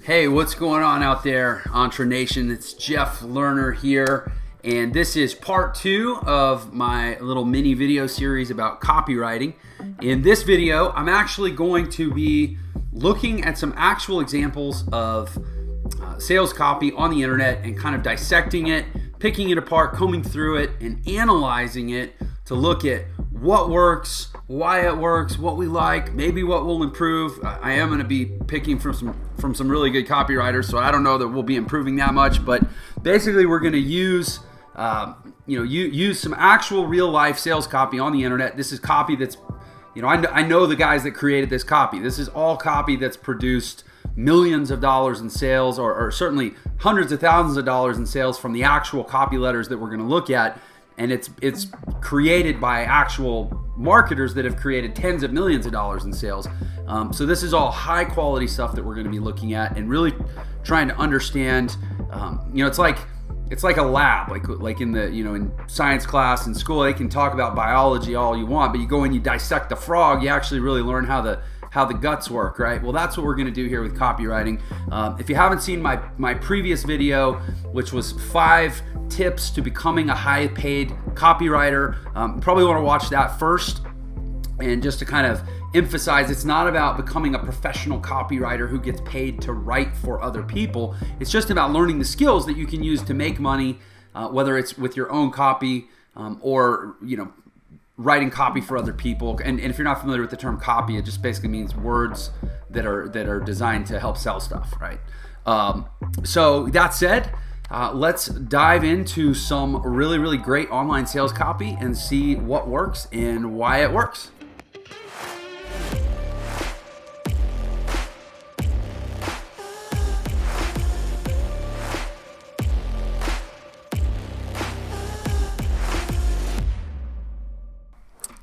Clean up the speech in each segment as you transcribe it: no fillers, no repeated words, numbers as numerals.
Hey, what's going on out there, Entre Nation? It's Jeff Lerner here, and this is part 2 of my little mini video series about copywriting. In this video, I'm actually going to be looking at some actual examples of sales copy on the internet and kind of dissecting it, picking it apart, combing through it, and analyzing it to look at what works, why it works, what we like, maybe what will improve. I am going to be picking from some really good copywriters, so I don't know that we'll be improving that much, but basically we're going to use use some actual real life sales copy on the internet. This is copy that's, I know the guys that created this copy. This is all copy that's produced millions of dollars in sales, or certainly hundreds of thousands of dollars in sales from the actual copy letters that we're going to look at. And it's created by actual marketers that have created tens of millions of dollars in sales. So this is all high quality stuff that we're going to be looking at and really trying to understand. It's like a lab, like in the in science class in school. They can talk about biology all you want, but you go and you dissect the frog, you actually really learn how the guts work, right? Well, that's what we're going to do here with copywriting. If you haven't seen my previous video, which was 5 tips to becoming a high-paid copywriter, probably want to watch that first. And just to kind of emphasize, it's not about becoming a professional copywriter who gets paid to write for other people. It's just about learning the skills that you can use to make money, whether it's with your own copy or writing copy for other people. And if you're not familiar with the term copy, it just basically means words that are designed to help sell stuff, right? So that said, let's dive into some really, really great online sales copy and see what works and why it works.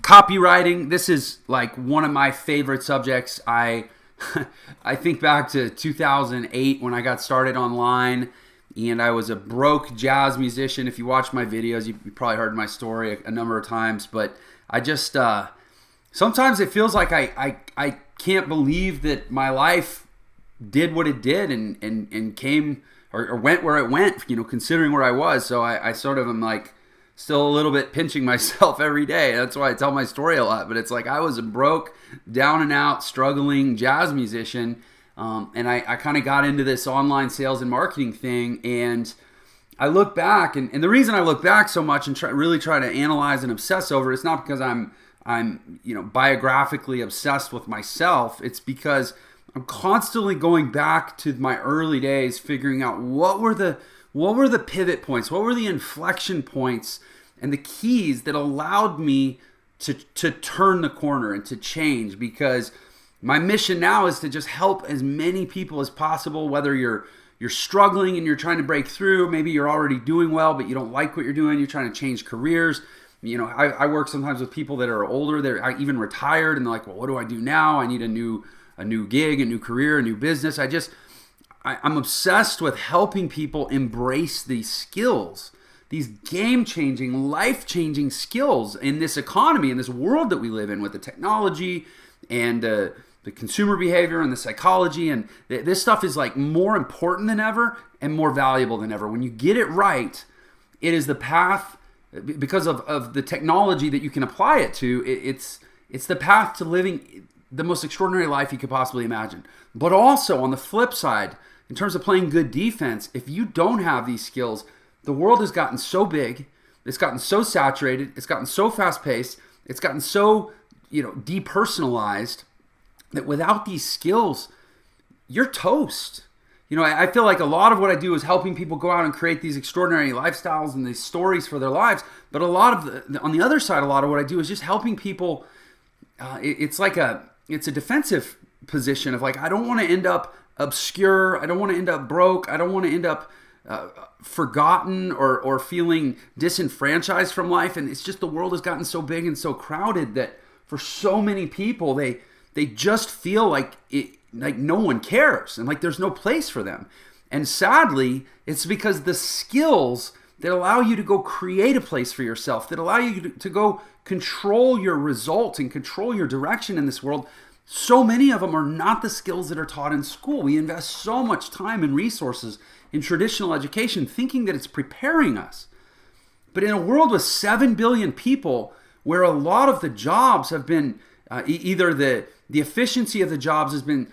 Copywriting, this is like one of my favorite subjects. I think back to 2008 when I got started online, and I was a broke jazz musician. If you watch my videos, you probably heard my story a number of times, but I just, sometimes it feels like I can't believe that my life did what it did and came or went where it went, considering where I was. So I sort of am like, still a little bit pinching myself every day. That's why I tell my story a lot. But it's like I was a broke, down and out, struggling jazz musician. And I kind of got into this online sales and marketing thing. And I look back, and the reason I look back so much and really try to analyze and obsess over it, it's not because I'm biographically obsessed with myself. It's because I'm constantly going back to my early days, figuring out what were the pivot points, what were the inflection points and the keys that allowed me to turn the corner and to change. Because my mission now is to just help as many people as possible, whether you're struggling and you're trying to break through, maybe you're already doing well, but you don't like what you're doing, you're trying to change careers. I work sometimes with people that are older, they're even retired, and they're like, well, what do I do now? I need a new gig, a new career, a new business. I'm obsessed with helping people embrace these skills, these game-changing, life-changing skills in this economy, in this world that we live in, with the technology and the consumer behavior and the psychology. And this stuff is like more important than ever and more valuable than ever. When you get it right, it is the path, because of the technology that you can apply it to, it's the path to living the most extraordinary life you could possibly imagine. But also, on the flip side, in terms of playing good defense, if you don't have these skills, the world has gotten so big, it's gotten so saturated, it's gotten so fast-paced, it's gotten so depersonalized, that without these skills, you're toast. I feel like a lot of what I do is helping people go out and create these extraordinary lifestyles and these stories for their lives. But on the other side, a lot of what I do is just helping people. It's a defensive position of like, I don't want to end up obscure. I don't want to end up broke. I don't want to end up forgotten or feeling disenfranchised from life. And it's just the world has gotten so big and so crowded that for so many people, they just feel like no one cares and like there's no place for them. And sadly, it's because the skills that allow you to go create a place for yourself, that allow you to go control your results and control your direction in this world, So many of them are not the skills that are taught in school. We invest so much time and resources in traditional education thinking that it's preparing us. But in a world with 7 billion people, where a lot of the jobs have been, either the efficiency of the jobs has been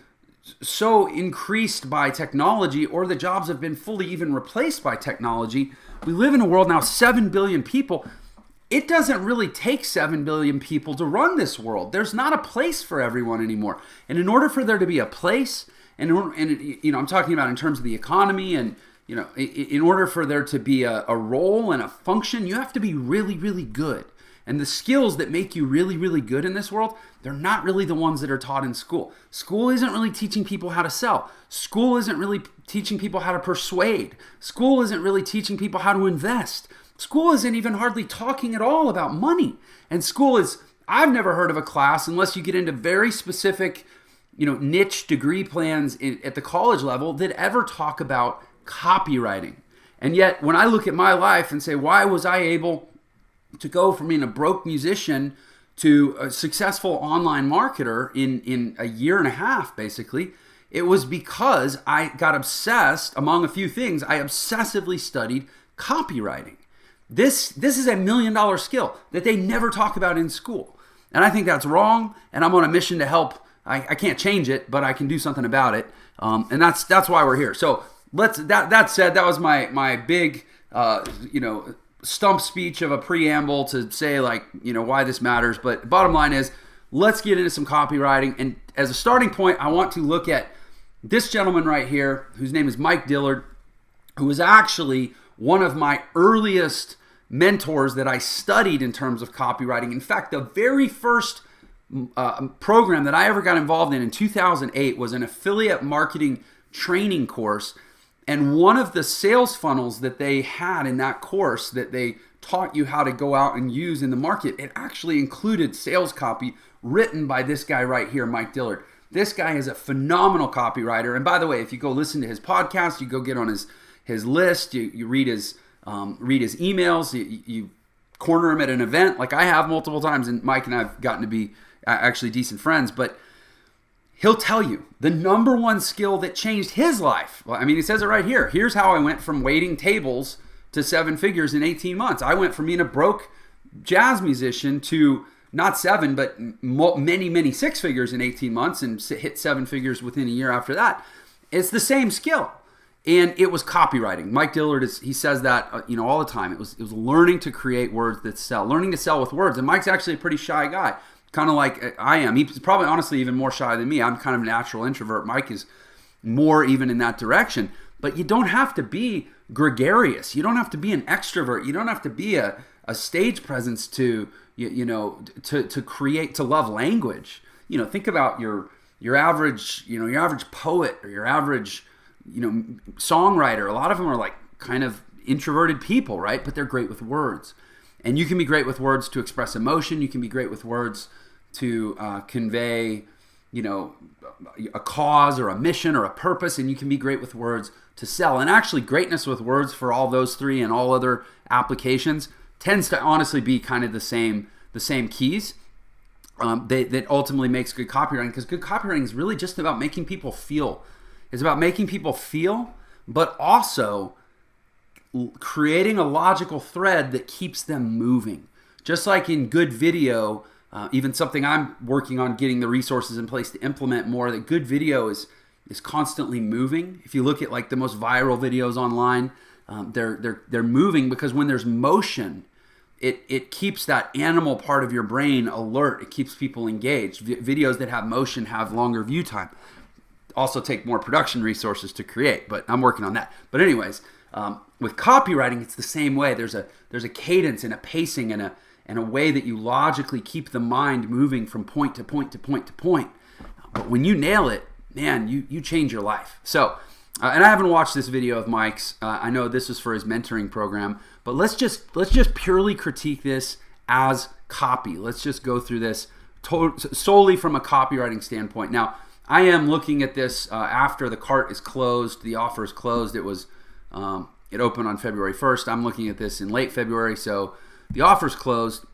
so increased by technology, or the jobs have been fully even replaced by technology, we live in a world now, 7 billion people. It doesn't really take 7 billion people to run this world. There's not a place for everyone anymore. And in order for there to be a place, and I'm talking about in terms of the economy, and in order for there to be a role and a function, you have to be really, really good. And the skills that make you really, really good in this world, they're not really the ones that are taught in school. School isn't really teaching people how to sell. School isn't really teaching people how to persuade. School isn't really teaching people how to invest. School isn't even hardly talking at all about money. And school is, I've never heard of a class, unless you get into very specific, niche degree plans at the college level, that ever talk about copywriting. And yet, when I look at my life and say, why was I able to go from being a broke musician to a successful online marketer in a year and a half, basically, it was because I got obsessed, among a few things, I obsessively studied copywriting. This is a $1 million skill that they never talk about in school. And I think that's wrong, and I'm on a mission to help. I can't change it, but I can do something about it. And that's why we're here. So that said, that was my big stump speech of a preamble to say why this matters. But bottom line is, let's get into some copywriting. And as a starting point, I want to look at this gentleman right here, whose name is Mike Dillard, who was actually one of my earliest mentors that I studied in terms of copywriting. In fact, the very first program that I ever got involved in 2008 was an affiliate marketing training course. And one of the sales funnels that they had in that course that they taught you how to go out and use in the market, it actually included sales copy written by this guy right here, Mike Dillard. This guy is a phenomenal copywriter. And by the way, if you go listen to his podcast, you go get on his list, you read his emails, you corner him at an event like I have multiple times, and Mike and I have gotten to be actually decent friends, but he'll tell you the number one skill that changed his life. Well, I mean, he says it right here. Here's how I went from waiting tables to 7 figures in 18 months. I went from being a broke jazz musician to not 7, but many, many 6 figures in 18 months, and hit 7 figures within a year after that. It's the same skill. And it was copywriting. Mike Dillard, he says that all the time. It was learning to create words that sell, learning to sell with words. And Mike's actually a pretty shy guy, kind of like I am. He's probably honestly even more shy than me. I'm kind of a natural introvert. Mike is more even in that direction. But you don't have to be gregarious. You don't have to be an extrovert. You don't have to be a stage presence to create, to love language. Think about your average poet or your average songwriter. A lot of them are like kind of introverted people, right? But they're great with words. And you can be great with words to express emotion. You can be great with words to convey, a cause or a mission or a purpose. And you can be great with words to sell. And actually, greatness with words for all those three and all other applications tends to honestly be kind of the same keys that ultimately makes good copywriting. Because good copywriting is really just about making people feel. It's about making people feel, but also creating a logical thread that keeps them moving. Just like in good video, even something I'm working on getting the resources in place to implement more, that good video is constantly moving. If you look at like the most viral videos online, they're moving because when there's motion, it keeps that animal part of your brain alert. It keeps people engaged. Videos that have motion have longer view time. Also take more production resources to create, but I'm working on that. But anyways, with copywriting, it's the same way. There's a cadence and a pacing and a way that you logically keep the mind moving from point to point to point to point. But when you nail it, man, you change your life. So, and I haven't watched this video of Mike's. I know this was for his mentoring program, but let's just purely critique this as copy. Let's just go through this solely from a copywriting standpoint. Now, I am looking at this after the cart is closed, the offer is closed. It was it opened on February 1st. I'm looking at this in late February, so the offer's closed.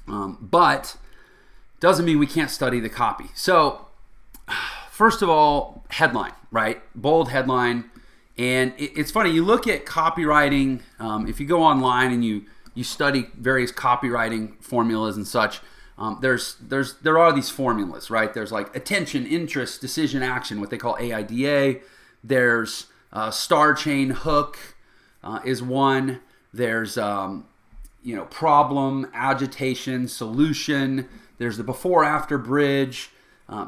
But doesn't mean we can't study the copy. So first of all, headline, right? Bold headline. And it's funny, you look at copywriting, if you go online and you study various copywriting formulas and such, there are these formulas, right? There's like attention, interest, decision, action, what they call AIDA. There's star chain, hook is one. There's problem, agitation, solution. There's the before after bridge.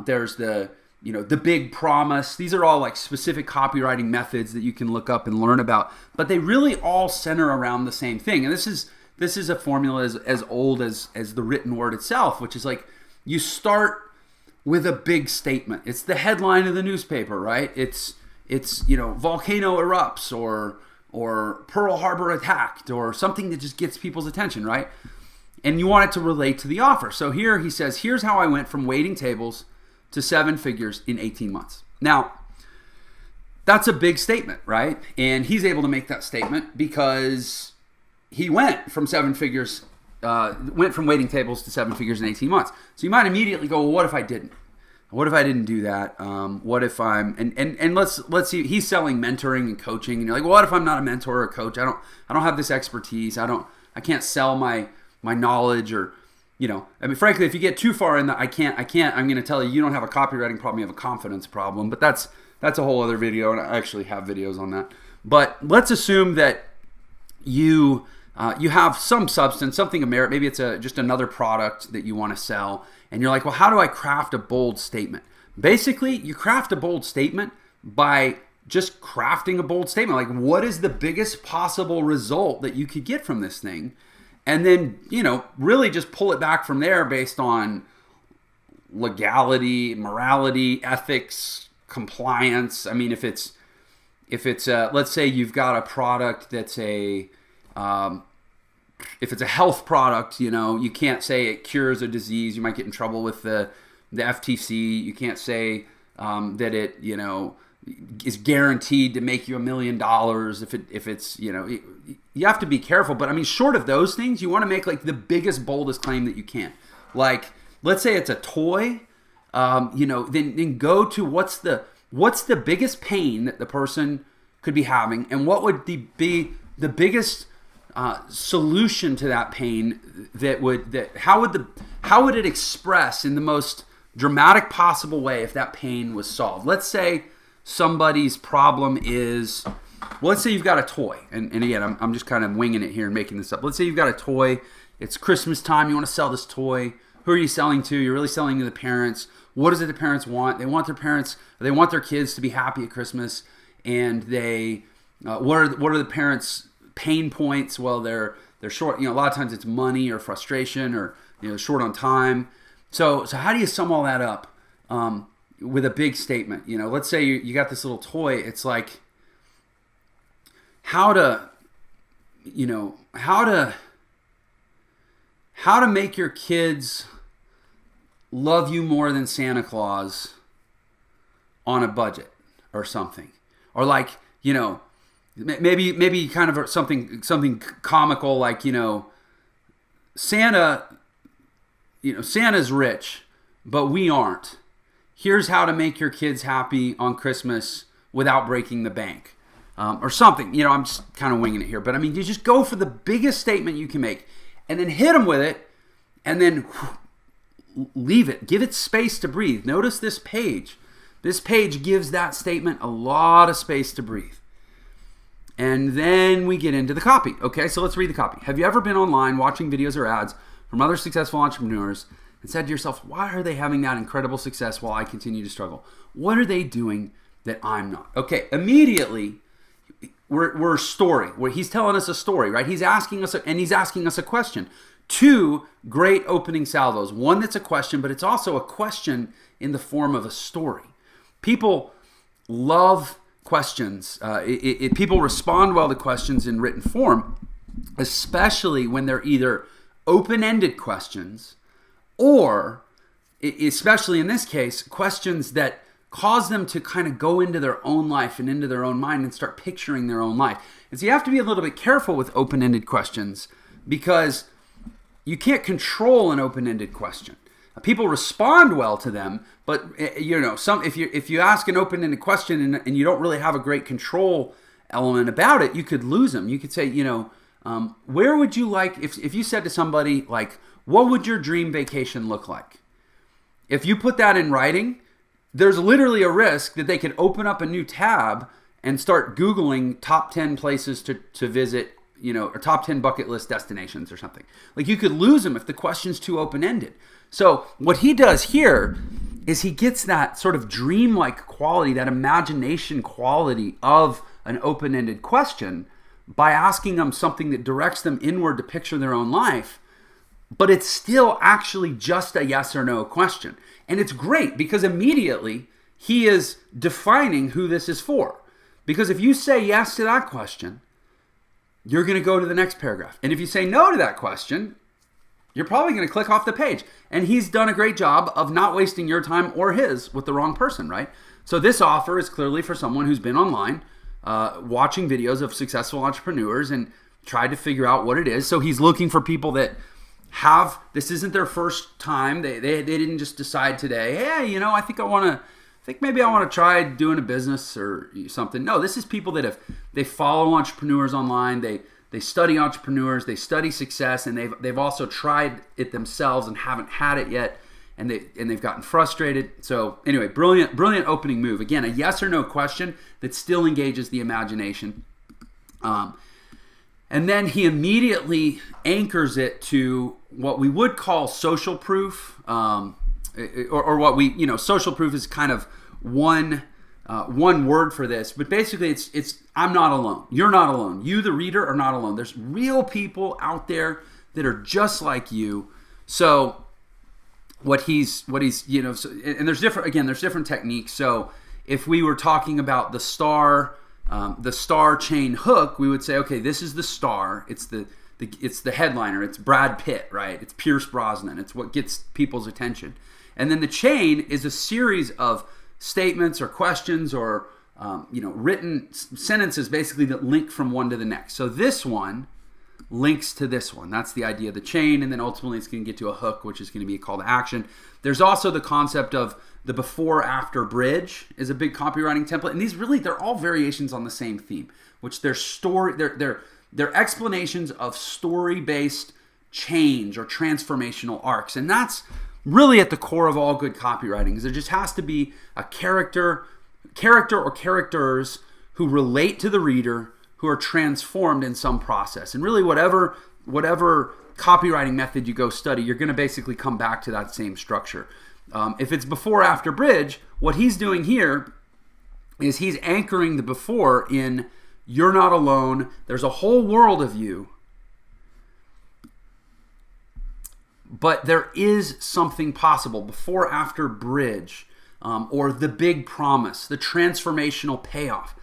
There's the big promise. These are all like specific copywriting methods that you can look up and learn about, but they really all center around the same thing. And this is a formula as old as the written word itself, which is like you start with a big statement. It's the headline of the newspaper, right? It's volcano erupts or Pearl Harbor attacked or something that just gets people's attention, right? And you want it to relate to the offer. So here he says, here's how I went from waiting tables to 7 figures in 18 months. Now, that's a big statement, right? And he's able to make that statement because he went from 7 figures, went from waiting tables to 7 figures in 18 months. So you might immediately go, well, what if I didn't? What if I didn't do that? What if I'm and let's see, he's selling mentoring and coaching, and you're like, well, what if I'm not a mentor or a coach? I don't have this expertise. I can't sell my knowledge, or frankly, if you get too far in that, I can't, I'm going to tell you don't have a copywriting problem, you have a confidence problem, but that's a whole other video, and I actually have videos on that. But let's assume that you have some substance, something of merit, maybe it's just another product that you want to sell, and you're like, well, how do I craft a bold statement? Basically, you craft a bold statement by just crafting a bold statement. Like, what is the biggest possible result that you could get from this thing? And then, really just pull it back from there based on legality, morality, ethics, compliance. I mean, if it's let's say you've got a product that's if it's a health product, you can't say it cures a disease. You might get in trouble with the FTC. You can't say that it, is guaranteed to make you $1 million if it's, you have to be careful. But I mean, short of those things, you want to make like the biggest, boldest claim that you can. Like, let's say it's a toy, then go to what's the biggest pain that the person could be having, and what would be the biggest solution to that pain how would it express in the most dramatic possible way if that pain was solved? Let's say somebody's problem is, well, let's say you've got a toy, and again, I'm just kind of winging it here and making this up. Let's say you've got a toy, it's Christmas time, you want to sell this toy. Who are you selling to? You're really selling to the parents. What is it the parents want? They want their kids to be happy at Christmas, and they what are the parents' pain points? Well, they're short. A lot of times it's money or frustration, or short on time. So how do you sum all that up with a big statement? Let's say you got this little toy. It's like how to make your kids love you more than Santa Claus on a budget or something, or like maybe kind of something comical, like Santa's rich, but we aren't. Here's how to make your kids happy on Christmas without breaking the bank, or something. I'm just kind of winging it here, but I mean, you just go for the biggest statement you can make, and then hit them with it, and then leave it. Give it space to breathe. Notice this page. This page gives that statement a lot of space to breathe. And then we get into the copy. Okay, so let's read the copy. Have you ever been online watching videos or ads from other successful entrepreneurs and said to yourself, why are they having that incredible success while I continue to struggle? What are they doing that I'm not? Okay, immediately we're a story, where he's telling us a story, right? He's asking us a question. 2 great opening salvos. One that's a question, but it's also a question in the form of a story. People love questions. People respond well to questions in written form, especially when they're either open-ended questions or, especially in this case, questions that cause them to kind of go into their own life and into their own mind and start picturing their own life. And so you have to be a little bit careful with open-ended questions, because you can't control an open-ended question. People respond well to them, but if you ask an open-ended question and you don't really have a great control element about it, you could lose them. You could say, where would you like, if you said to somebody like, what would your dream vacation look like? If you put that in writing, there's literally a risk that they could open up a new tab and start Googling top 10 places to visit, or top 10 bucket list destinations or something. Like, you could lose them if the question's too open-ended. So what he does here is he gets that sort of dreamlike quality, that imagination quality of an open-ended question by asking them something that directs them inward to picture their own life, but it's still actually just a yes or no question. And it's great because immediately he is defining who this is for. Because if you say yes to that question, you're going to go to the next paragraph. And if you say no to that question, you're probably going to click off the page. And he's done a great job of not wasting your time or his with the wrong person, right? So this offer is clearly for someone who's been online, watching videos of successful entrepreneurs and tried to figure out what it is. So he's looking for people that this isn't their first time. They didn't just decide today, hey, I think maybe I want to try doing a business or something. No, this is people that they follow entrepreneurs online. They study entrepreneurs, they study success, and they've also tried it themselves and haven't had it yet, and they've gotten frustrated. So anyway, brilliant opening move. Again, a yes or no question that still engages the imagination. And then he immediately anchors it to what we would call social proof, or what social proof is kind of one word for this, but basically it's I'm not alone. You're not alone. You, the reader, are not alone. There's real people out there that are just like you. So what he's and there's different techniques. So if we were talking about the star chain hook, we would say, okay, this is the star. It's the headliner. It's Brad Pitt, right? It's Pierce Brosnan. It's what gets people's attention. And then the chain is a series of statements or questions or written sentences basically that link from one to the next. So this one links to this one. That's the idea of the chain, and then ultimately it's going to get to a hook, which is going to be a call to action. There's also the concept of the before-after bridge is a big copywriting template, and they're all variations on the same theme, which they're explanations of story-based change or transformational arcs, and that's really at the core of all good copywriting, because there just has to be a character or characters who relate to the reader, who are transformed in some process. And really whatever copywriting method you go study, you're going to basically come back to that same structure. If it's before after bridge, what he's doing here is he's anchoring the before in you're not alone. There's a whole world of you. But there is something possible. Before after bridge, or the big promise, the transformational payoff.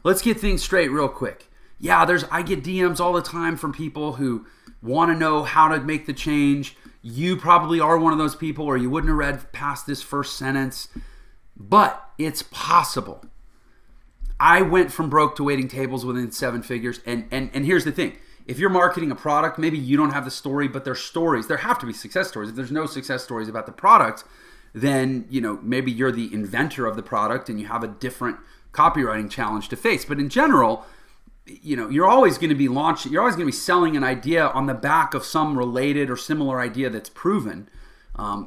Let's get things straight real quick. Yeah, I get DMs all the time from people who want to know how to make the change. You probably are one of those people, or you wouldn't have read past this first sentence. But it's possible. I went from broke to waiting tables within 7 figures. And here's the thing. If you're marketing a product, maybe you don't have the story, but there's stories. There have to be success stories. If there's no success stories about the product, then maybe you're the inventor of the product and you have a different copywriting challenge to face. But in general, you're always going to be launching, you're always going to be selling an idea on the back of some related or similar idea that's proven.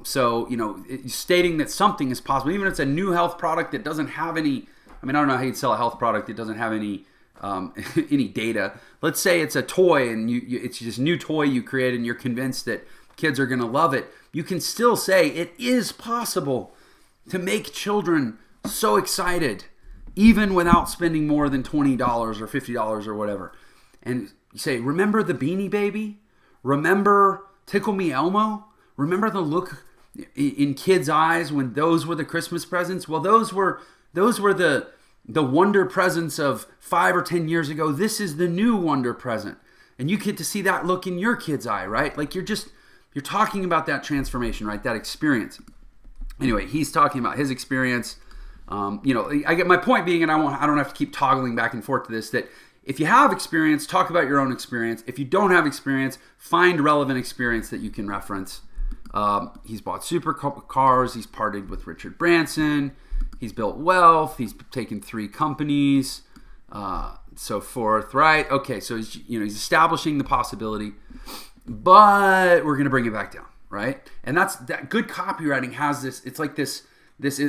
Stating that something is possible, even if it's a new health product that doesn't have any. I don't know how you'd sell a health product that doesn't have any data. Let's say it's a toy and it's this new toy you create and you're convinced that kids are going to love it. You can still say it is possible to make children so excited even without spending more than $20 or $50 or whatever. And you say, remember the Beanie Baby? Remember Tickle Me Elmo? Remember the look in kids' eyes when those were the Christmas presents? Well, those were the wonder presents of 5 or 10 years ago. This is the new wonder present. And you get to see that look in your kid's eye, right? Like you're talking about that transformation, right? That experience. Anyway, he's talking about his experience. I get my point being, and I don't have to keep toggling back and forth to this, that if you have experience, talk about your own experience. If you don't have experience, find relevant experience that you can reference. He's bought supercars. He's partied with Richard Branson. He's built wealth. He's taken 3 companies, so forth, right? Okay, so he's establishing the possibility, but we're going to bring it back down, right? And that good copywriting has this. It's like this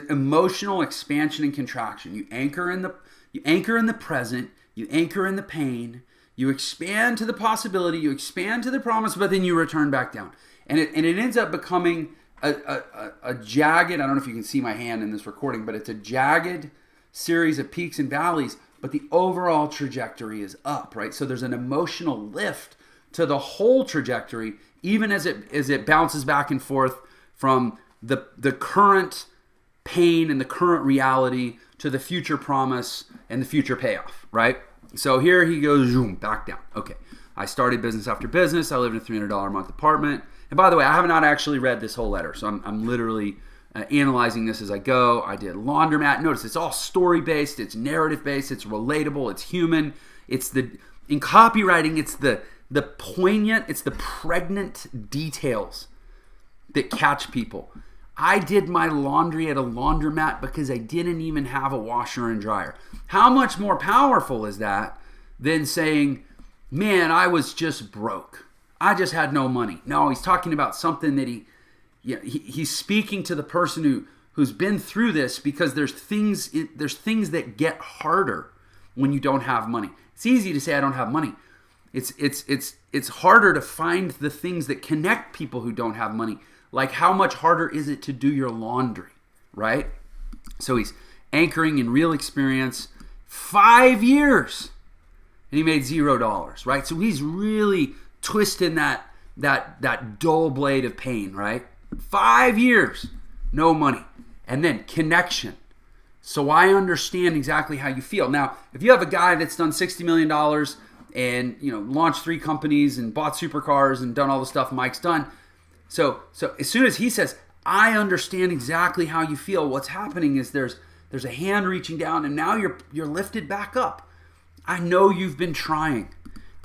emotional expansion and contraction. You anchor in the present. You anchor in the pain. You expand to the possibility. You expand to the promise, but then you return back down, and it ends up becoming a jagged. I don't know if you can see my hand in this recording, but it's a jagged series of peaks and valleys. But the overall trajectory is up, right? So there's an emotional lift to the whole trajectory, even as it bounces back and forth from the current pain and the current reality to the future promise and the future payoff, right? So here he goes, zoom, back down. Okay, I started business after business. I lived in a $300 a month apartment. And by the way, I have not actually read this whole letter, so I'm literally analyzing this as I go. I did laundromat. Notice it's all story-based, it's narrative-based, it's relatable, it's human. In copywriting, it's the poignant, it's the pregnant details that catch people. I did my laundry at a laundromat because I didn't even have a washer and dryer. How much more powerful is that than saying, man, I was just broke. I just had no money. No, he's talking about something that he's speaking to the person who's been through this, because there's things that get harder when you don't have money. It's easy to say I don't have money. It's harder to find the things that connect people who don't have money. Like, how much harder is it to do your laundry, right? So he's anchoring in real experience. 5 years, and he made $0, right? So he's really twisting that dull blade of pain, right? 5 years, no money. And then connection. So I understand exactly how you feel. Now, if you have a guy that's done $60 million and launched 3 companies and bought supercars and done all the stuff Mike's done, so as soon as he says, I understand exactly how you feel, what's happening is there's a hand reaching down, and now you're lifted back up. I know you've been trying.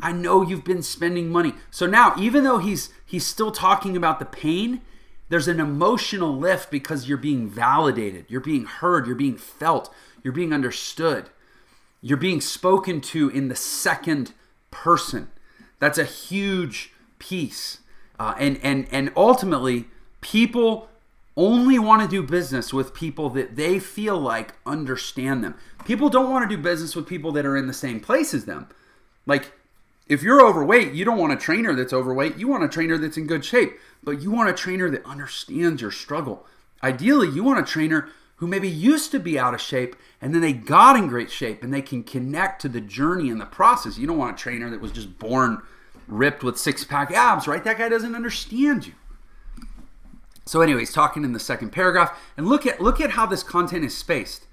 I know you've been spending money. So now, even though he's still talking about the pain, there's an emotional lift because you're being validated. You're being heard. You're being felt. You're being understood. You're being spoken to in the second person. That's a huge piece. And ultimately, people only want to do business with people that they feel like understand them. People don't want to do business with people that are in the same place as them. Like, if you're overweight, you don't want a trainer that's overweight. You want a trainer that's in good shape. But you want a trainer that understands your struggle. Ideally, you want a trainer who maybe used to be out of shape and then they got in great shape and they can connect to the journey and the process. You don't want a trainer that was just born ripped with 6-pack abs, right? That guy doesn't understand you. So anyways, talking in the second paragraph, and look at how this content is spaced.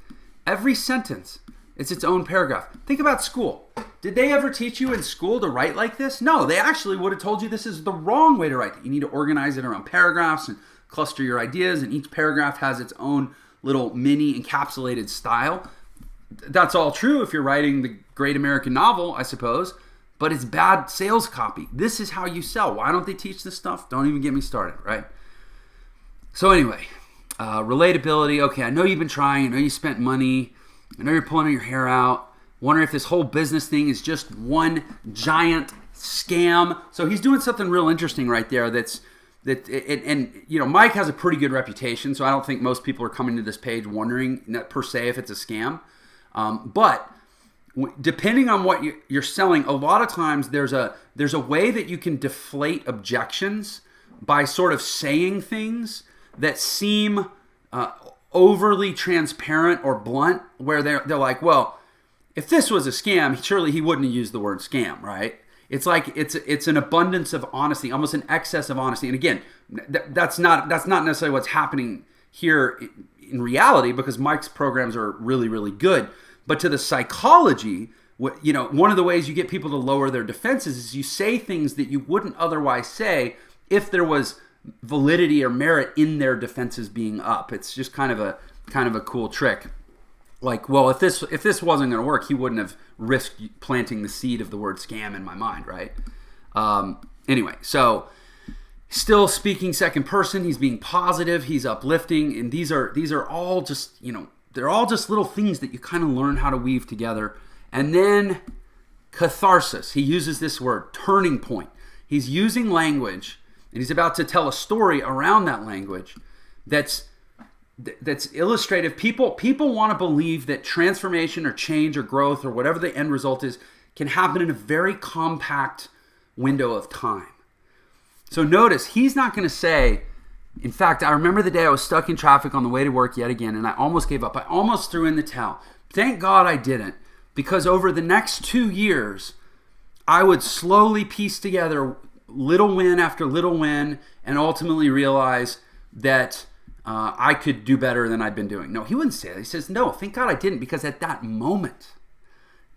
Every sentence, it's its own paragraph. Think about school. Did they ever teach you in school to write like this? No, they actually would have told you this is the wrong way to write. You need to organize it around paragraphs and cluster your ideas, and each paragraph has its own little mini encapsulated style. That's all true if you're writing the great American novel, I suppose, but it's bad sales copy. This is how you sell. Why don't they teach this stuff? Don't even get me started, right? So anyway, relatability. Okay, I know you've been trying. I know you spent money. I know you're pulling your hair out. Wondering if this whole business thing is just one giant scam. So he's doing something real interesting right there. Mike has a pretty good reputation, so I don't think most people are coming to this page wondering per se if it's a scam. But depending on what you're selling, a lot of times there's a way that you can deflate objections by sort of saying things that seem overly transparent or blunt, where they're like, well, if this was a scam, surely he wouldn't have used the word scam, right? It's like it's an abundance of honesty, almost an excess of honesty. And again, that's not necessarily what's happening here in reality, because Mike's programs are really, really good. But to the psychology, one of the ways you get people to lower their defenses is you say things that you wouldn't otherwise say if there was validity or merit in their defenses being up. It's just kind of a cool trick. Like, well, if this wasn't going to work, he wouldn't have risked planting the seed of the word scam in my mind, right? Anyway, so still speaking second person. He's being positive. He's uplifting. And these are all just, they're all just little things that you kind of learn how to weave together. And then catharsis. He uses this word, turning point. He's using language, and he's about to tell a story around that language that's illustrative. People want to believe that transformation or change or growth or whatever the end result is can happen in a very compact window of time. So notice, he's not going to say, in fact, I remember the day I was stuck in traffic on the way to work yet again, and I almost gave up. I almost threw in the towel. Thank God I didn't, because over the next 2 years, I would slowly piece together little win after little win and ultimately realize that I could do better than I'd been doing. No, he wouldn't say that. He says, no, thank God I didn't, because at that moment,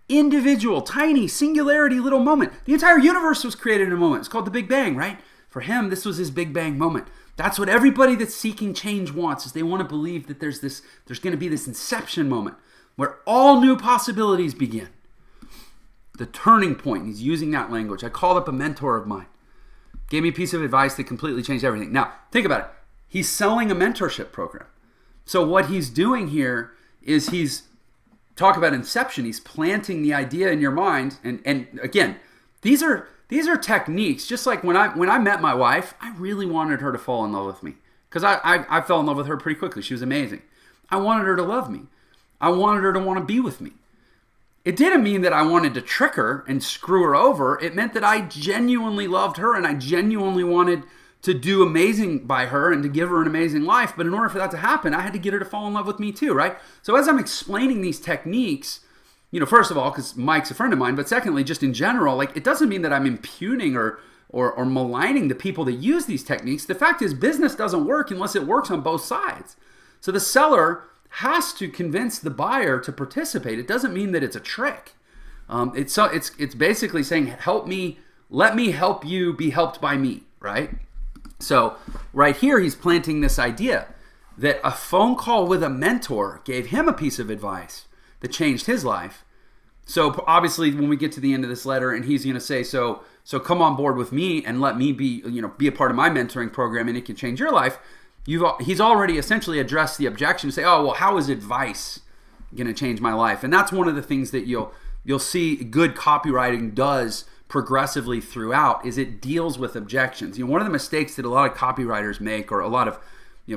individual, tiny, singularity little moment, the entire universe was created in a moment. It's called the Big Bang, right? For him, this was his Big Bang moment. That's what everybody that's seeking change wants, is they want to believe that there's going to be this inception moment where all new possibilities begin. The turning point. He's using that language. I called up a mentor of mine. Gave me a piece of advice that completely changed everything. Now, think about it. He's selling a mentorship program. So what he's doing here is talk about inception. He's planting the idea in your mind. And again, these are techniques. Just like when I met my wife, I really wanted her to fall in love with me, because I fell in love with her pretty quickly. She was amazing. I wanted her to love me. I wanted her to want to be with me. It didn't mean that I wanted to trick her and screw her over. It meant that I genuinely loved her and I genuinely wanted to do amazing by her and to give her an amazing life. But in order for that to happen, I had to get her to fall in love with me too, right? So as I'm explaining these techniques, first of all, because Mike's a friend of mine, but secondly, just in general, it doesn't mean that I'm impugning or maligning the people that use these techniques. The fact is, business doesn't work unless it works on both sides. So the seller has to convince the buyer to participate. It doesn't mean that it's a trick. It's basically saying, help me, let me help you be helped by me, right? So right here, he's planting this idea that a phone call with a mentor gave him a piece of advice that changed his life. So obviously, when we get to the end of this letter, and he's going to say, so come on board with me and let me be a part of my mentoring program, and it can change your life. He's already essentially addressed the objection. Say, oh, well, how is advice going to change my life? And that's one of the things that you'll see good copywriting does progressively throughout, is it deals with objections. One of the mistakes that a lot of copywriters make, or a lot of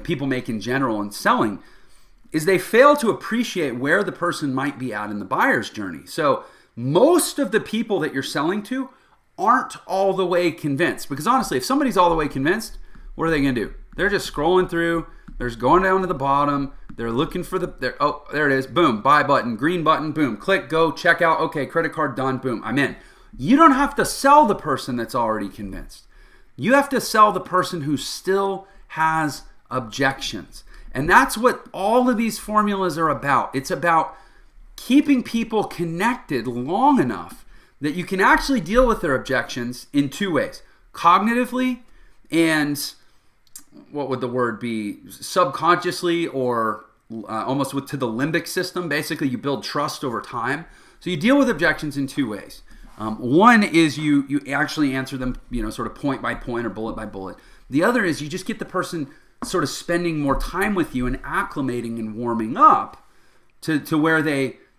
people make in general in selling, is they fail to appreciate where the person might be at in the buyer's journey. So most of the people that you're selling to aren't all the way convinced, because honestly, if somebody's all the way convinced, what are they going to do? They're just scrolling through. They're just going down to the bottom. They're looking for there it is. Boom, buy button, green button, boom, click, go, check out. Okay, credit card done, boom, I'm in. You don't have to sell the person that's already convinced. You have to sell the person who still has objections. And that's what all of these formulas are about. It's about keeping people connected long enough that you can actually deal with their objections in two ways: cognitively and, what would the word be, subconsciously, or almost to the limbic system. Basically, you build trust over time. So you deal with objections in two ways. One is you actually answer them, sort of point by point or bullet by bullet. The other is you just get the person sort of spending more time with you and acclimating and warming up to where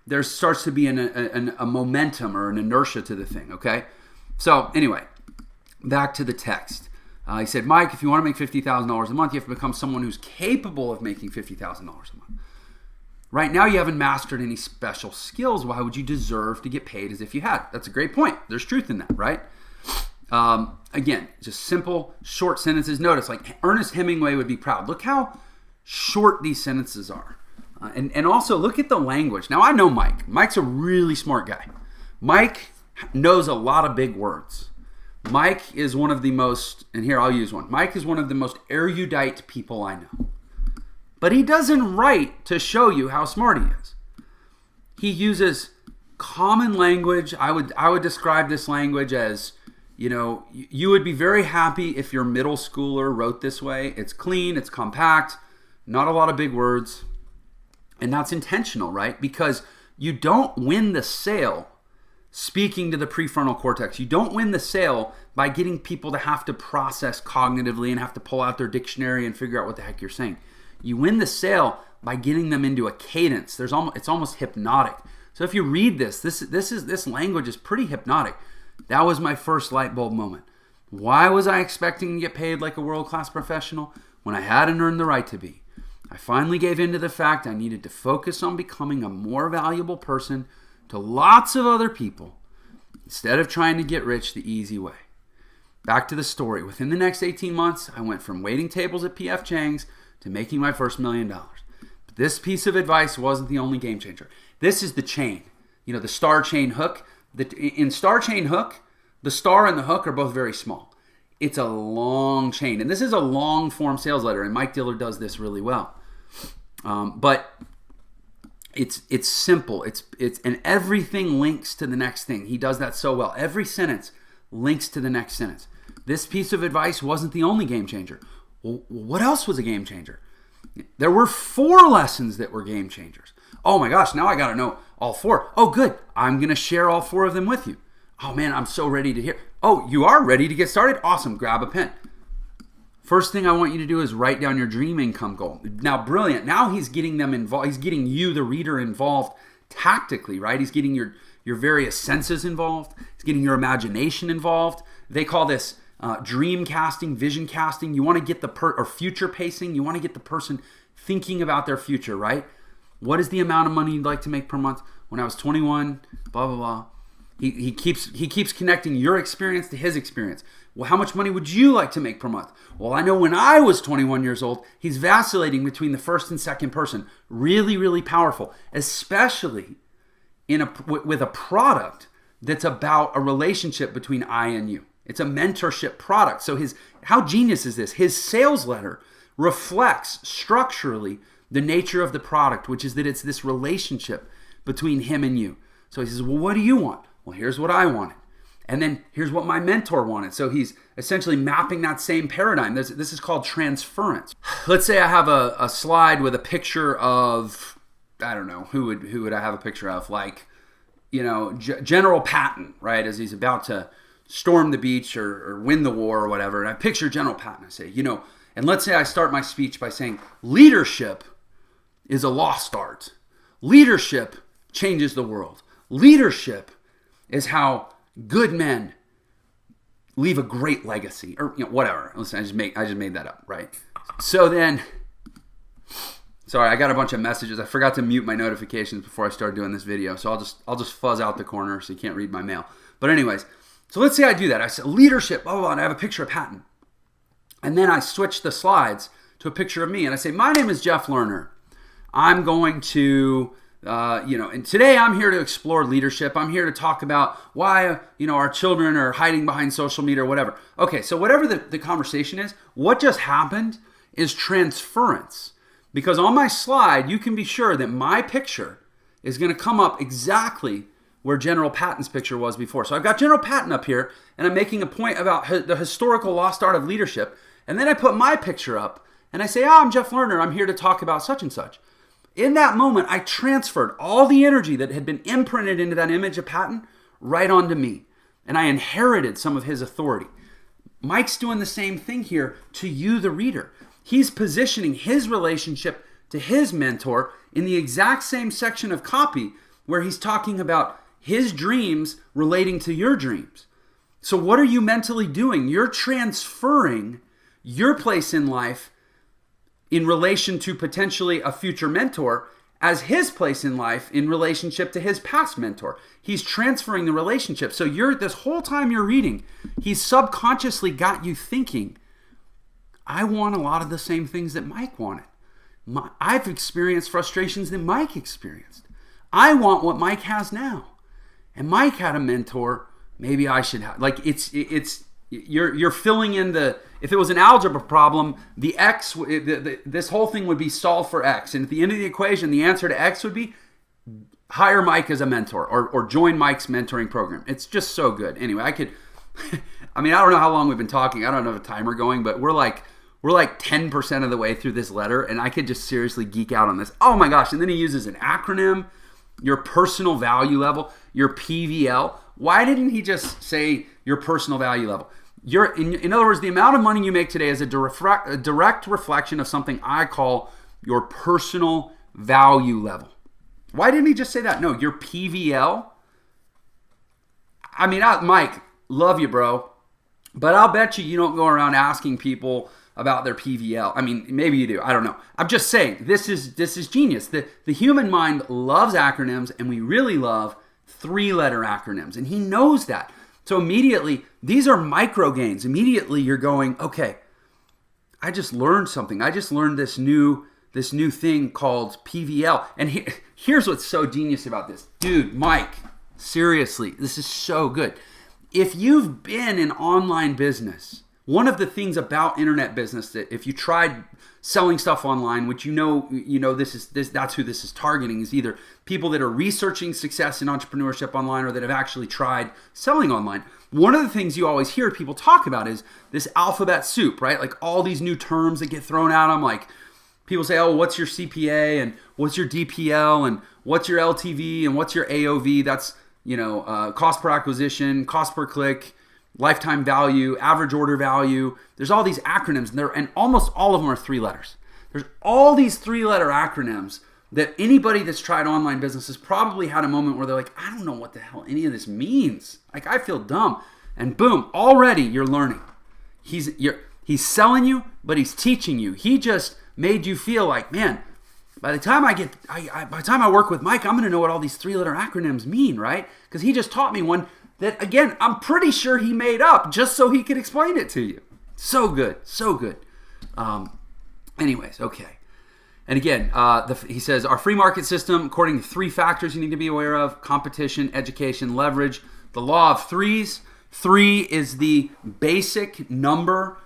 there starts to be a momentum or an inertia to the thing, okay? So anyway, back to the text. He said, Mike, if you want to make $50,000 a month, you have to become someone who's capable of making $50,000 a month. Right now, you haven't mastered any special skills. Why would you deserve to get paid as if you had? That's a great point. There's truth in that, right? Again, just simple, short sentences. Notice, like Ernest Hemingway would be proud. Look how short these sentences are. And also, look at the language. Now, I know Mike. Mike's a really smart guy. Mike knows a lot of big words. Mike is one of the most, and here I'll use one. Mike is one of the most erudite people I know. But he doesn't write to show you how smart he is. He uses common language. I would describe this language as, you would be very happy if your middle schooler wrote this way. It's clean, it's compact, not a lot of big words. And that's intentional, right? Because you don't win the sale speaking to the prefrontal cortex. You don't win the sale by getting people to have to process cognitively and have to pull out their dictionary and figure out what the heck you're saying. You win the sale by getting them into a cadence. It's almost hypnotic. So if you read this language is pretty hypnotic. That was my first light bulb moment. Why was I expecting to get paid like a world-class professional when I hadn't earned the right to be? I finally gave in to the fact I needed to focus on becoming a more valuable person to lots of other people instead of trying to get rich the easy way. Back to the story. Within the next 18 months, I went from waiting tables at P.F. Chang's to making my first $1 million. But this piece of advice wasn't the only game changer. This is the chain. You know, the star chain hook. In star chain hook, the star and the hook are both very small. It's a long chain. And this is a long form sales letter, and Mike Dillard does this really well. But it's simple. And everything links to the next thing. He does that so well. Every sentence links to the next sentence. This piece of advice wasn't the only game changer. Well, what else was a game changer? There were 4 lessons that were game changers. Oh my gosh, now I got to know all 4. Oh, good. I'm going to share all 4 of them with you. Oh man, I'm so ready to hear. Oh, you are ready to get started? Awesome. Grab a pen. First thing I want you to do is write down your dream income goal. Now, brilliant. Now he's getting them involved. He's getting you, the reader, involved tactically, right? He's getting your various senses involved. He's getting your imagination involved. They call this dream casting, vision casting. You want to get or future pacing. You want to get the person thinking about their future, right? What is the amount of money you'd like to make per month? When I was 21, blah, blah, blah. He keeps connecting your experience to his experience. Well, how much money would you like to make per month? Well, I know when I was 21 years old, he's vacillating between the first and second person. Really, really powerful, especially with a product that's about a relationship between I and you. It's a mentorship product. So how genius is this? His sales letter reflects structurally the nature of the product, which is that it's this relationship between him and you. So he says, well, what do you want? Well, here's what I wanted. And then here's what my mentor wanted. So he's essentially mapping that same paradigm. This is called transference. Let's say I have a slide with a picture of, I don't know, who would I have a picture of? Like, you know, General Patton, right? As he's about to storm the beach or win the war or whatever. And I picture General Patton. I say, you know, and let's say I start my speech by saying, leadership is a lost art. Leadership changes the world. Leadership is how good men leave a great legacy, or whatever. Listen, I just made that up, right? So then, sorry, I got a bunch of messages. I forgot to mute my notifications before I started doing this video, so I'll just fuzz out the corner so you can't read my mail. But anyways, so let's say I do that. I said leadership, blah, blah, blah, and I have a picture of Patton, and then I switch the slides to a picture of me, and I say, my name is Jeff Lerner. I'm going to and today I'm here to explore leadership. I'm here to talk about why, our children are hiding behind social media or whatever. Okay, so whatever the conversation is, what just happened is transference. Because on my slide, you can be sure that my picture is going to come up exactly where General Patton's picture was before. So I've got General Patton up here, and I'm making a point about the historical lost art of leadership. And then I put my picture up, and I say, I'm Jeff Lerner. I'm here to talk about such and such. In that moment, I transferred all the energy that had been imprinted into that image of Patton right onto me. And I inherited some of his authority. Mike's doing the same thing here to you, the reader. He's positioning his relationship to his mentor in the exact same section of copy where he's talking about his dreams relating to your dreams. So what are you mentally doing? You're transferring your place in life in relation to potentially a future mentor as his place in life in relationship to his past mentor. He's transferring the relationship. So this whole time you're reading, he's subconsciously got you thinking, I want a lot of the same things that Mike wanted. I've experienced frustrations that Mike experienced. I want what Mike has now. And Mike had a mentor, maybe I should have. Like you're filling in if it was an algebra problem, the x, this whole thing would be solved for x. And at the end of the equation, the answer to x would be hire Mike as a mentor or join Mike's mentoring program. It's just so good. Anyway, I don't know how long we've been talking. I don't have a timer going, but we're like 10% of the way through this letter, and I could just seriously geek out on this. Oh my gosh. And then he uses an acronym, your personal value level, your PVL. Why didn't he just say your personal value level? In other words, the amount of money you make today is a direct reflection of something I call your personal value level. Why didn't he just say that? No, your PVL. I mean, Mike, love you, bro. But I'll bet you don't go around asking people about their PVL. I mean, maybe you do. I don't know. I'm just saying, this is genius. The human mind loves acronyms, and we really love 3-letter acronyms. And he knows that. So immediately, these are micro gains. Immediately, you're going, okay, I just learned something. I just learned this new thing called PVL. And here's what's so genius about this. Dude, Mike, seriously, this is so good. If you've been in online business, one of the things about internet business that if you tried selling stuff online, which that's who this is targeting, is either people that are researching success in entrepreneurship online or that have actually tried selling online. One of the things you always hear people talk about is this alphabet soup, right? Like all these new terms that get thrown at them. Like people say, oh, what's your CPA and what's your DPL and what's your LTV and what's your AOV? That's, cost per acquisition, cost per click, lifetime value, average order value. There's all these acronyms, and almost all of them are 3 letters. There's all these 3-letter acronyms that anybody that's tried online business has probably had a moment where they're like, I don't know what the hell any of this means. Like, I feel dumb. And boom, already you're learning. He's selling you, but he's teaching you. He just made you feel like, man, by the time I work with Mike, I'm going to know what all these 3-letter acronyms mean, right? Because he just taught me one that, again, I'm pretty sure he made up just so he could explain it to you. So good, so good. Anyways, okay. And again, he says, our free market system, according to 3 factors you need to be aware of: competition, education, leverage. The law of threes. 3 is the basic number.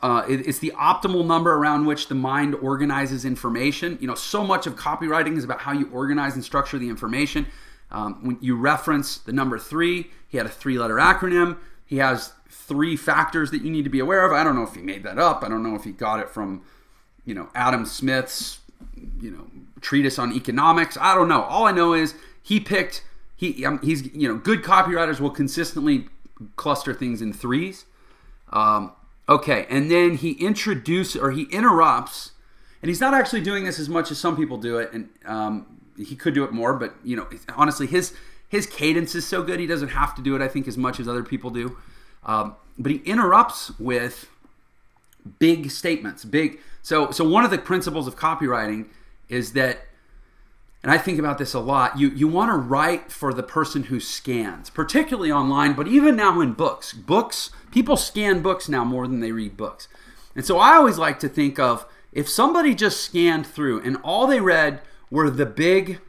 It's the optimal number around which the mind organizes information. So much of copywriting is about how you organize and structure the information. When you reference the number 3, he had a 3-letter acronym. He has 3 factors that you need to be aware of. I don't know if he made that up. I don't know if he got it from, Adam Smith's, treatise on economics. I don't know. All I know is he's good copywriters will consistently cluster things in 3s. Okay, and then he interrupts, and he's not actually doing this as much as some people do it, and he could do it more, but honestly, his cadence is so good he doesn't have to do it, I think, as much as other people do. But he interrupts with big statements. So one of the principles of copywriting is that, and I think about this a lot, you want to write for the person who scans, particularly online, but even now in books. People scan books now more than they read books. And so I always like to think of, if somebody just scanned through and all they read were the big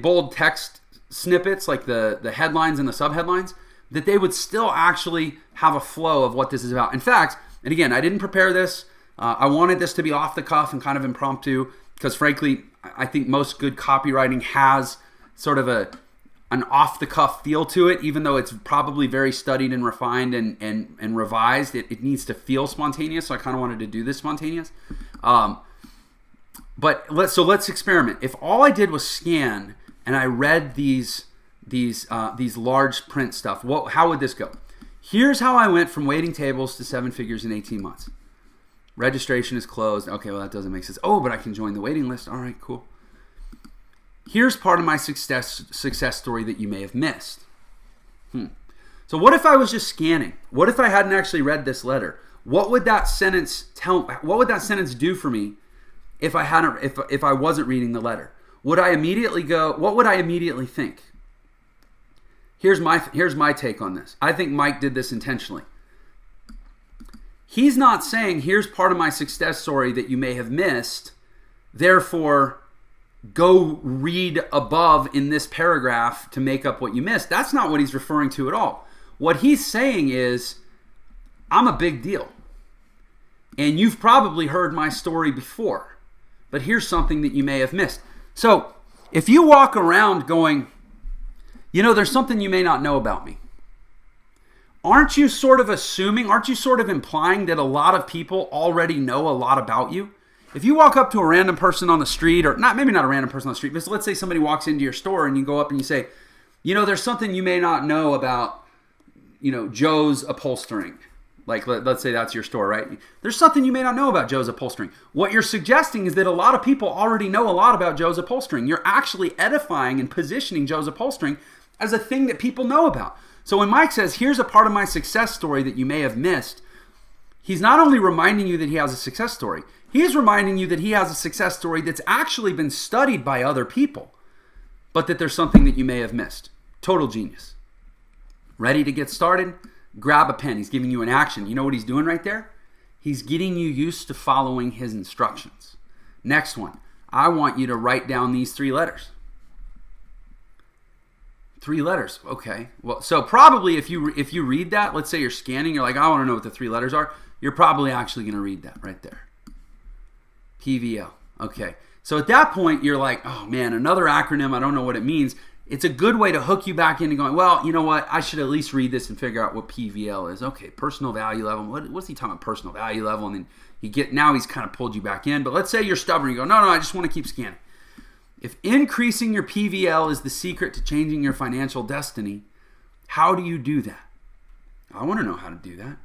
bold text snippets, like the headlines and the subheadlines, that they would still actually have a flow of what this is about. In fact, and again, I didn't prepare this. I wanted this to be off the cuff and kind of impromptu because, frankly, I think most good copywriting has sort of an off-the-cuff feel to it, even though it's probably very studied and refined and revised. It needs to feel spontaneous, so I kind of wanted to do this spontaneous. But let's experiment. If all I did was scan and I read these large print stuff, how would this go? Here's how I went from waiting tables to 7 figures in 18 months. Registration is closed. Okay, well, that doesn't make sense. Oh, but I can join the waiting list. All right, cool. Here's part of my success story that you may have missed. So what if I was just scanning? What if I hadn't actually read this letter? What would that sentence what would that sentence do for me if I wasn't reading the letter? Would I immediately go, what would I immediately think? Here's my take on this. I think Mike did this intentionally. He's not saying, here's part of my success story that you may have missed, therefore go read above in this paragraph to make up what you missed. That's not what he's referring to at all. What he's saying is, I'm a big deal. And you've probably heard my story before, but here's something that you may have missed. So if you walk around going, there's something you may not know about me, aren't you sort of implying that a lot of people already know a lot about you? If you walk up to a random person on the street, or maybe not a random person on the street, but let's say somebody walks into your store and you go up and you say, There's something you may not know about, Joe's Upholstering. Like, let's say that's your store, right? There's something you may not know about Joe's Upholstering. What you're suggesting is that a lot of people already know a lot about Joe's Upholstering. You're actually edifying and positioning Joe's Upholstering as a thing that people know about. So when Mike says, here's a part of my success story that you may have missed, he's not only reminding you that he has a success story, he is reminding you that he has a success story that's actually been studied by other people, but that there's something that you may have missed. Total genius. Ready to get started? Grab a pen. He's giving you an action. You know what he's doing right there? He's getting you used to following his instructions. Next one. I want you to write down these 3 letters. 3 letters. Okay. Well, so probably if you read that, let's say you're scanning, you're like, I want to know what the 3 letters are. You're probably actually going to read that right there. PVL. Okay. So at that point, you're like, oh man, another acronym. I don't know what it means. It's a good way to hook you back into going, well, you know what? I should at least read this and figure out what PVL is. Okay, personal value level. What's he talking about, personal value level? And then now he's kind of pulled you back in. But let's say you're stubborn. You go, no, I just want to keep scanning. If increasing your PVL is the secret to changing your financial destiny, how do you do that? I want to know how to do that.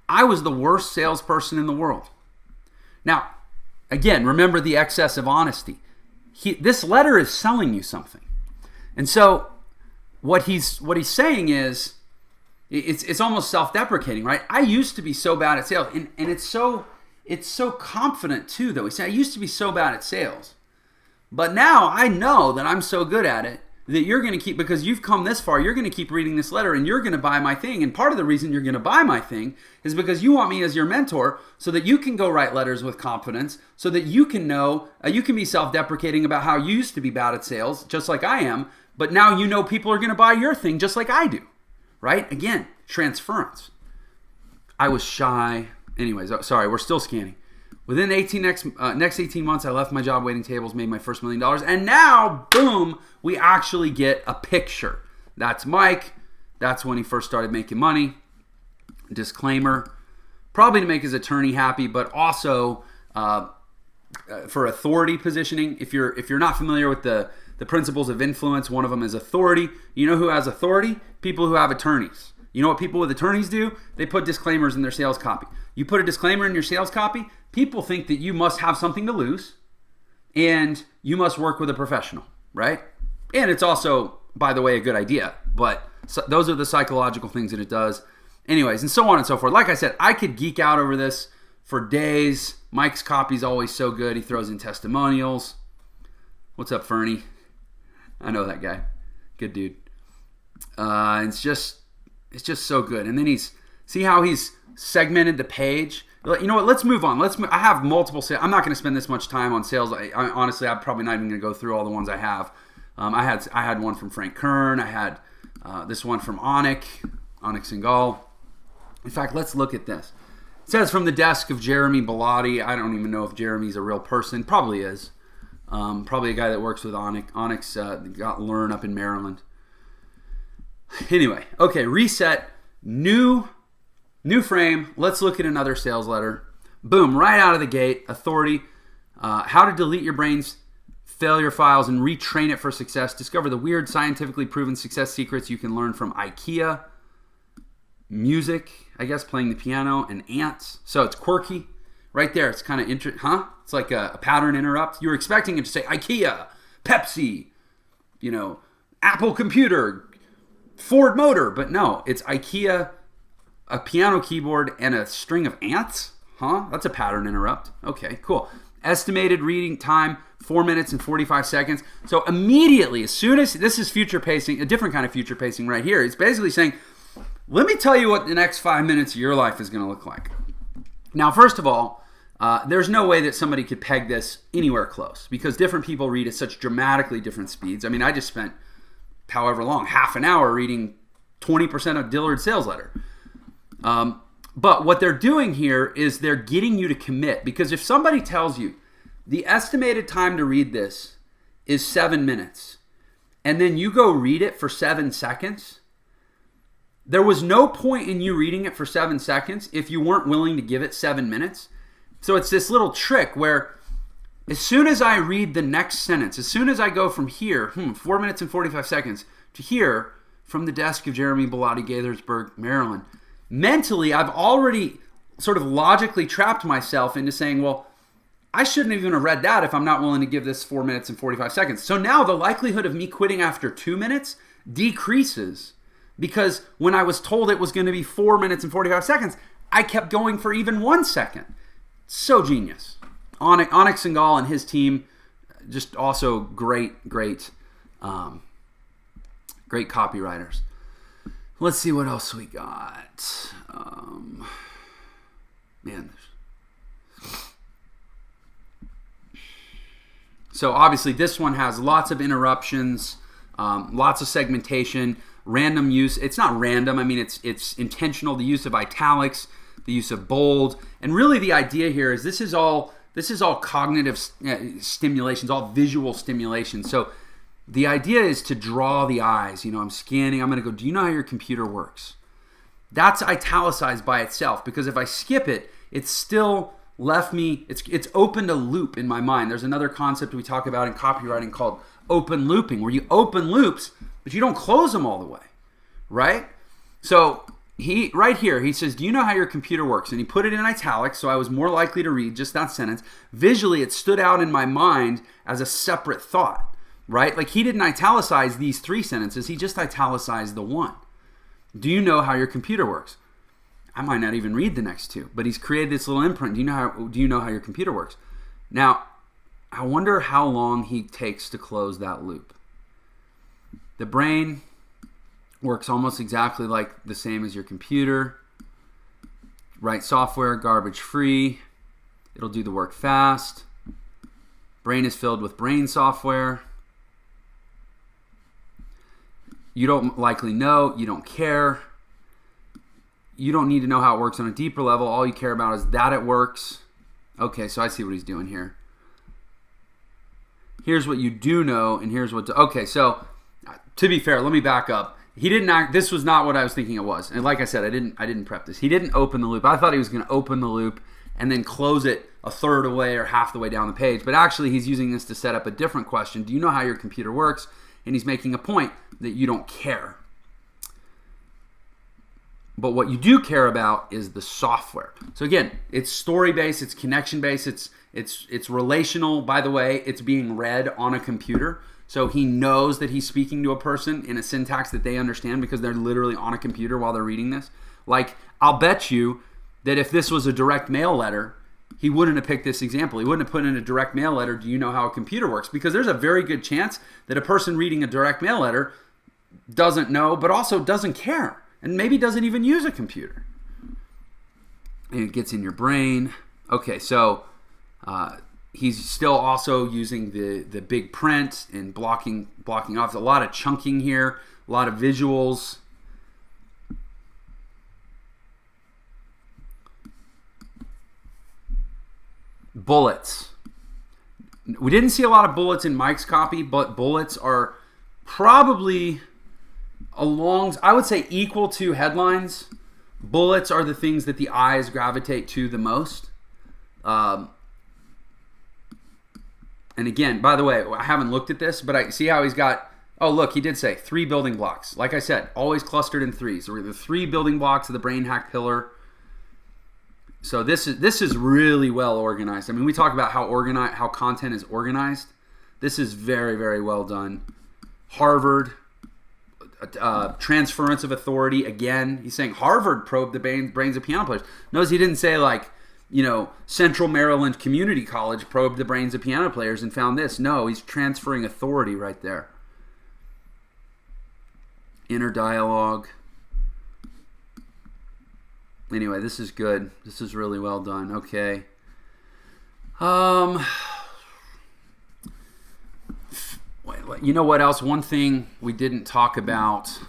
I was the worst salesperson in the world. Now, again, remember the excess of honesty. This letter is selling you something. And so what he's saying is, it's almost self-deprecating, right? I used to be so bad at sales. And it's so confident too, though. He said, I used to be so bad at sales. But now I know that I'm so good at it that you're going to keep, because you've come this far, you're going to keep reading this letter and you're going to buy my thing. And part of the reason you're going to buy my thing is because you want me as your mentor so that you can go write letters with confidence, so that you can know, you can be self-deprecating about how you used to be bad at sales, just like I am, but now you know people are going to buy your thing just like I do, right? Again, transference. I was shy. Anyways, sorry, we're still scanning. Within next 18 months, I left my job waiting tables, made my first $1 million, and now, boom, we actually get a picture. That's Mike. That's when he first started making money. Disclaimer, probably to make his attorney happy, but also for authority positioning. If you're not familiar with the principles of influence, one of them is authority. You know who has authority? People who have attorneys. You know what people with attorneys do? They put disclaimers in their sales copy. You put a disclaimer in your sales copy, people think that you must have something to lose and you must work with a professional, right? And it's also, by the way, a good idea, but those are the psychological things that it does. Anyways, and so on and so forth. Like I said, I could geek out over this for days. Mike's copy is always so good. He throws in testimonials. What's up, Fernie? I know that guy. Good dude. It's just so good. And then see how he's segmented the page. You know what? Let's move on. I have multiple sales. I'm not going to spend this much time on sales. Honestly, I'm probably not even going to go through all the ones I have. I had one from Frank Kern. I had this one from Onyx and Gall. In fact, let's look at this. It says from the desk of Jeremy Bilotti. I don't even know if Jeremy's a real person. Probably is. Probably a guy that works with Onyx. Onyx got Learn up in Maryland. Anyway, okay, reset, new frame. Let's look at another sales letter. Boom, right out of the gate, authority. How to delete your brain's failure files and retrain it for success. Discover the weird, scientifically proven success secrets you can learn from IKEA. Music, I guess, playing the piano, and ants. So it's quirky. Right there, it's kind of It's like a pattern interrupt. You were expecting it to say IKEA, Pepsi, Apple computer, Ford motor, but no, it's IKEA, a piano keyboard, and a string of ants? That's a pattern interrupt. Okay, cool. Estimated reading time, 4 minutes and 45 seconds. So immediately, as soon as, this is future pacing, a different kind of future pacing right here. It's basically saying, let me tell you what the next 5 minutes of your life is going to look like. Now, first of all, there's no way that somebody could peg this anywhere close because different people read at such dramatically different speeds. I mean, I just spent however long, half an hour reading 20% of Dillard's sales letter. But what they're doing here is they're getting you to commit, because if somebody tells you the estimated time to read this is 7 minutes, and then you go read it for 7 seconds, there was no point in you reading it for 7 seconds if you weren't willing to give it 7 minutes. So it's this little trick where As soon as I read the next sentence, as soon as I go from here, 4 minutes and 45 seconds, to here, from the desk of Jeremy Bilotti, Gaithersburg, Maryland, mentally, I've already sort of logically trapped myself into saying, well, I shouldn't even have read that if I'm not willing to give this 4 minutes and 45 seconds. So now the likelihood of me quitting after 2 minutes decreases, because when I was told it was going to be 4 minutes and 45 seconds, I kept going for even 1 second. So genius. Onyx Singal and his team, just also great copywriters. Let's see what else we got. So obviously this one has lots of interruptions, lots of segmentation, random use. It's not random. I mean, it's intentional. The use of italics, the use of bold, and really the idea here is this is all cognitive stimulations, all visual stimulation. So the idea is to draw the eyes. I'm scanning. I'm going to go, do you know how your computer works? That's italicized by itself, because if I skip it, it's still left me, it's opened a loop in my mind. There's another concept we talk about in copywriting called open looping, where you open loops, but you don't close them all the way, right? So right here, he says, do you know how your computer works? And he put it in italics, so I was more likely to read just that sentence. Visually, it stood out in my mind as a separate thought, right? Like he didn't italicize these 3 sentences, he just italicized the one. Do you know how your computer works? I might not even read the next 2, but he's created this little imprint. Do you know how your computer works? Now, I wonder how long he takes to close that loop. The brain works almost exactly like the same as your computer. Write software, garbage free. It'll do the work fast. Brain is filled with brain software. You don't likely know. You don't care. You don't need to know how it works on a deeper level. All you care about is that it works. Okay, so I see what he's doing here. Here's what you do know, and here's what okay, so to be fair, let me back up. He didn't this was not what I was thinking it was. And like I said, I didn't prep this. He didn't open the loop. I thought he was going to open the loop and then close it a third away or half the way down the page. But actually, he's using this to set up a different question. Do you know how your computer works? And he's making a point that you don't care. But what you do care about is the software. So again, it's story-based, it's connection-based, it's relational. By the way, it's being read on a computer. So he knows that he's speaking to a person in a syntax that they understand because they're literally on a computer while they're reading this. Like, I'll bet you that if this was a direct mail letter, he wouldn't have picked this example. He wouldn't have put in a direct mail letter, do you know how a computer works? Because there's a very good chance that a person reading a direct mail letter doesn't know, but also doesn't care. And maybe doesn't even use a computer. And it gets in your brain. Okay, so he's still also using the big print and blocking off. A lot of chunking here, a lot of visuals. Bullets. We didn't see a lot of bullets in Mike's copy, but bullets are probably I would say equal to headlines. Bullets are the things that the eyes gravitate to the most. And again, by the way, I haven't looked at this, but I see how he's got, oh look, he did say 3 building blocks. Like I said, always clustered in 3. So we're the 3 building blocks of the brain hack pillar. So this is really well organized. I mean, we talk about how content is organized. This is very, very well done. Harvard. Transference of authority. Again, he's saying Harvard probed the brains of piano players. Notice he didn't say Central Maryland Community College probed the brains of piano players and found this. No, he's transferring authority right there. Inner dialogue. Anyway, this is good. This is really well done. Okay. You know what else? One thing we didn't talk about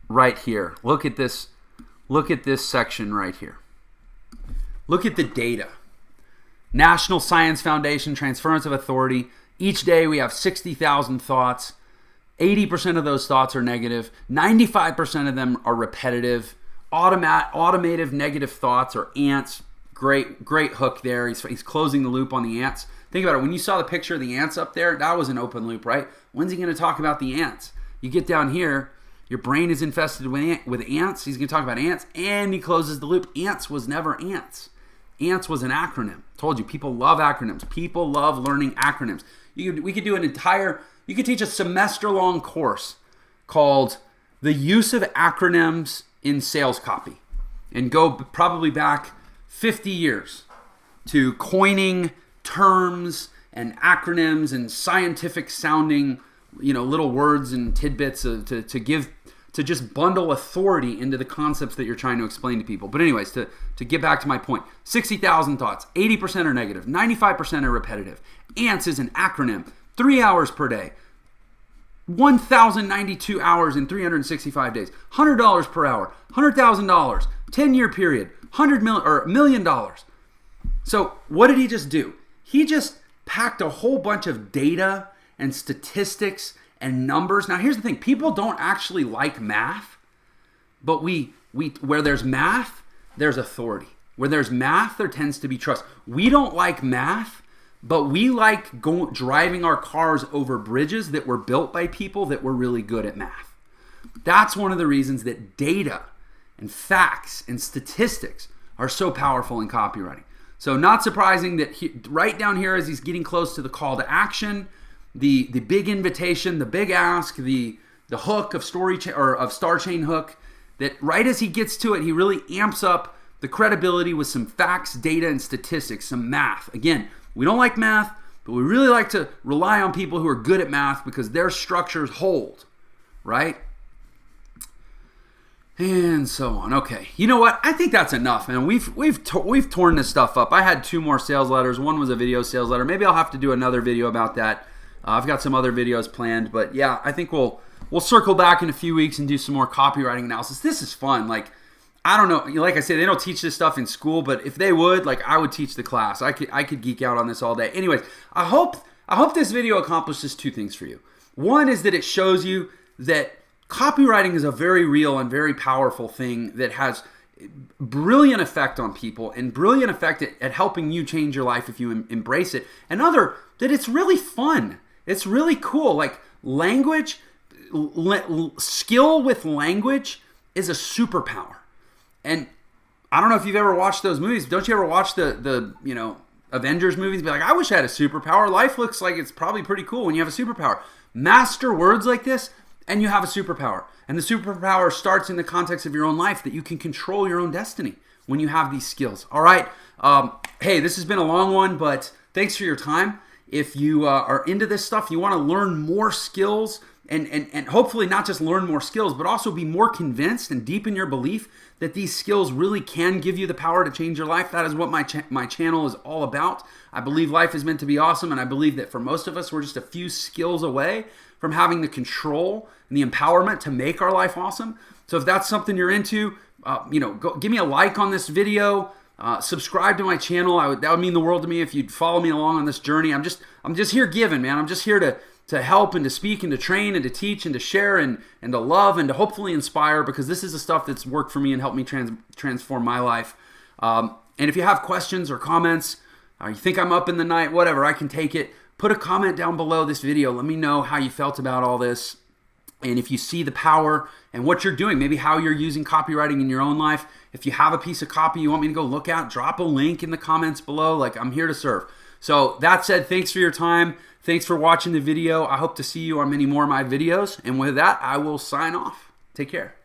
right here. Look at this section right here. Look at the data. National Science Foundation, transference of authority. Each day we have 60,000 thoughts. 80% of those thoughts are negative. 95% of them are repetitive. Automative negative thoughts are ants. great hook there. He's closing the loop on the ants. Think about it. When you saw the picture of the ants up there, that was an open loop, right? When's he going to talk about the ants? You get down here, your brain is infested with ants. He's going to talk about ants, and he closes the loop. Ants was never ants. Ants was an acronym. Told you, people love acronyms. People love learning acronyms. We could do you could teach a semester-long course called The Use of Acronyms in Sales Copy, and go probably back 50 years to coining terms and acronyms and scientific sounding, little words and tidbits to just bundle authority into the concepts that you're trying to explain to people. But anyways, to get back to my point, 60,000 thoughts, 80% are negative, 95% are repetitive. ANTS is an acronym, 3 hours per day, 1,092 hours in 365 days, $100 per hour, $100,000, 10-year period, $1 million. So what did he just do? He just packed a whole bunch of data and statistics and numbers. Now here's the thing, people don't actually like math, but where there's math, there's authority. Where there's math, there tends to be trust. We don't like math, but we like driving our cars over bridges that were built by people that were really good at math. That's one of the reasons that data and facts and statistics are so powerful in copywriting. So not surprising that right down here as he's getting close to the call to action, the big invitation, the big ask, the hook of star chain hook, that right as he gets to it, he really amps up the credibility with some facts, data, and statistics, some math. Again, we don't like math, but we really like to rely on people who are good at math because their structures hold, right? And so on. Okay, you know what? I think that's enough, man. We've torn this stuff up. I had 2 more sales letters. One was a video sales letter. Maybe I'll have to do another video about that. I've got some other videos planned, but yeah, I think we'll circle back in a few weeks and do some more copywriting analysis. This is fun. Like, I don't know. Like I said, they don't teach this stuff in school, but if they would, I would teach the class. I could geek out on this all day. Anyways, I hope this video accomplishes 2 things for you. One is that it shows you that copywriting is a very real and very powerful thing that has brilliant effect on people and brilliant effect at helping you change your life if you embrace it. Another, that it's really fun. It's really cool. Like language, skill with language is a superpower. And I don't know if you've ever watched those movies. Don't you ever watch the Avengers movies? Be like, I wish I had a superpower. Life looks like it's probably pretty cool when you have a superpower. Master words like this, and you have a superpower. And the superpower starts in the context of your own life, that you can control your own destiny when you have these skills. All right. Hey, this has been a long one, but thanks for your time. If you are into this stuff, you want to learn more skills and hopefully not just learn more skills, but also be more convinced and deepen your belief that these skills really can give you the power to change your life. That is what my channel is all about. I believe life is meant to be awesome, and I believe that for most of us, we're just a few skills away from having the control and the empowerment to make our life awesome. So if that's something you're into, go give me a like on this video. Subscribe to my channel. That would mean the world to me if you'd follow me along on this journey. I'm just here giving, man. I'm just here to help and to speak and to train and to teach and to share and to love and to hopefully inspire, because this is the stuff that's worked for me and helped me transform my life. And if you have questions or comments, you think I'm up in the night, whatever, I can take it. Put a comment down below this video. Let me know how you felt about all this. And if you see the power and what you're doing, maybe how you're using copywriting in your own life. If you have a piece of copy you want me to go look at, drop a link in the comments below. I'm here to serve. So that said, thanks for your time. Thanks for watching the video. I hope to see you on many more of my videos. And with that, I will sign off. Take care.